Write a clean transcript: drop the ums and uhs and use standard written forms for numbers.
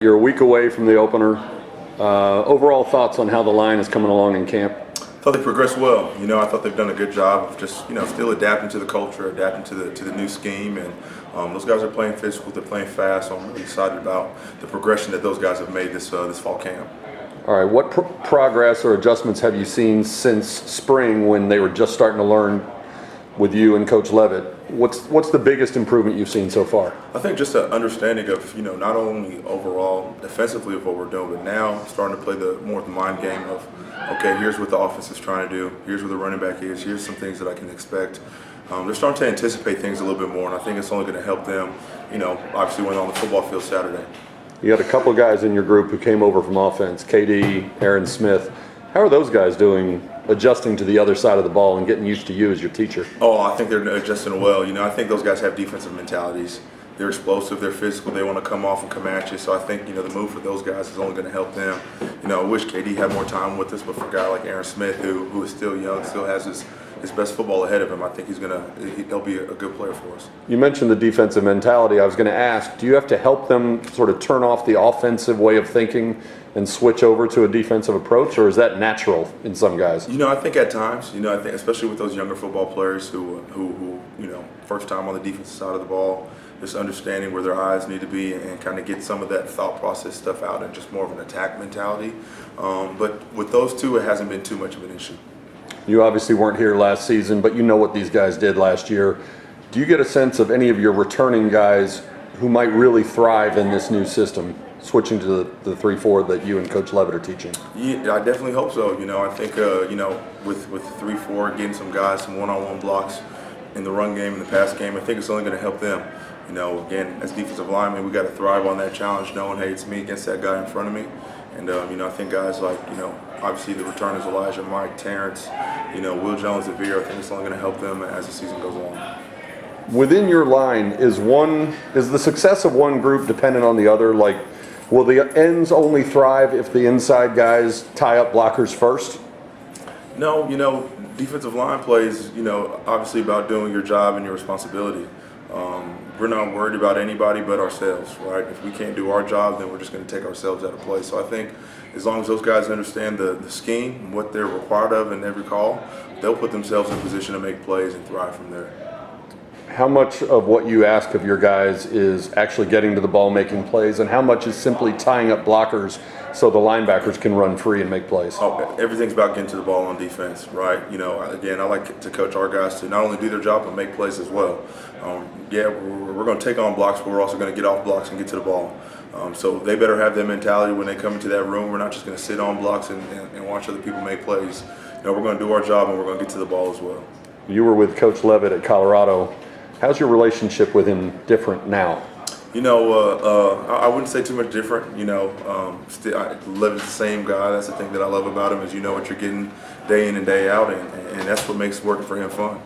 You're a week away from the opener. Overall thoughts on how the line is coming along in camp? I thought they progressed well. I thought they've done a good job of just, still adapting to the culture, adapting to the new scheme, and those guys are playing physical, they're playing fast, so I'm really excited about the progression that those guys have made this fall camp. All right, what progress or adjustments have you seen since spring when they were just starting to learn with you and Coach Leavitt? What's the biggest improvement you've seen so far? I think just an understanding of, not only overall defensively of what we're doing, but now starting to play more of the mind game of, okay, here's what the offense is trying to do, here's where the running back is, here's some things that I can expect. They're starting to anticipate things a little bit more, and I think it's only going to help them, obviously when on the football field Saturday. You had a couple guys in your group who came over from offense, KD, Aaron Smith. How are those guys doing, adjusting to the other side of the ball and getting used to you as your teacher? Oh, I think they're adjusting well. I think those guys have defensive mentalities. They're explosive, they're physical, they want to come off and come at you. So I think, the move for those guys is only going to help them. I wish KD had more time with us, but for a guy like Aaron Smith, who is still young, still has his best football ahead of him, I think he'll be a good player for us. You mentioned the defensive mentality. I was going to ask, do you have to help them sort of turn off the offensive way of thinking and switch over to a defensive approach, or is that natural in some guys? I think at times, I think especially with those younger football players who first time on the defensive side of the ball, just understanding where their eyes need to be and kind of get some of that thought process stuff out and just more of an attack mentality. But with those two, it hasn't been too much of an issue. You obviously weren't here last season, but you know what these guys did last year. Do you get a sense of any of your returning guys who might really thrive in this new system, switching to the 3-4 that you and Coach Leavitt are teaching? Yeah, I definitely hope so. I think, with the 3-4, getting some guys, some one-on-one blocks in the run game and the pass game, I think it's only going to help them. Again, as defensive linemen, we got to thrive on that challenge, knowing, hey, it's me against that guy in front of me. And, I think guys like, obviously the returners, Elijah, Mike, Terrence, Will Jones, Avere, I think it's only going to help them as the season goes along. Within your line, is the success of one group dependent on the other? Like, will the ends only thrive if the inside guys tie up blockers first? No, defensive line plays, obviously about doing your job and your responsibility. We're not worried about anybody but ourselves, right? If we can't do our job, then we're just going to take ourselves out of play. So I think as long as those guys understand the scheme, what they're required of in every call, they'll put themselves in a position to make plays and thrive from there. How much of what you ask of your guys is actually getting to the ball, making plays, and how much is simply tying up blockers so the linebackers can run free and make plays? Oh, everything's about getting to the ball on defense, right? Again, I like to coach our guys to not only do their job but make plays as well. We're going to take on blocks, but we're also going to get off blocks and get to the ball. So they better have that mentality when they come into that room. We're not just going to sit on blocks and watch other people make plays. We're going to do our job and we're going to get to the ball as well. You were with Coach Leavitt at Colorado. How's your relationship with him different now? I wouldn't say too much different. Leavitt's the same guy. That's the thing that I love about him is what you're getting day in and day out, and that's what makes working for him fun.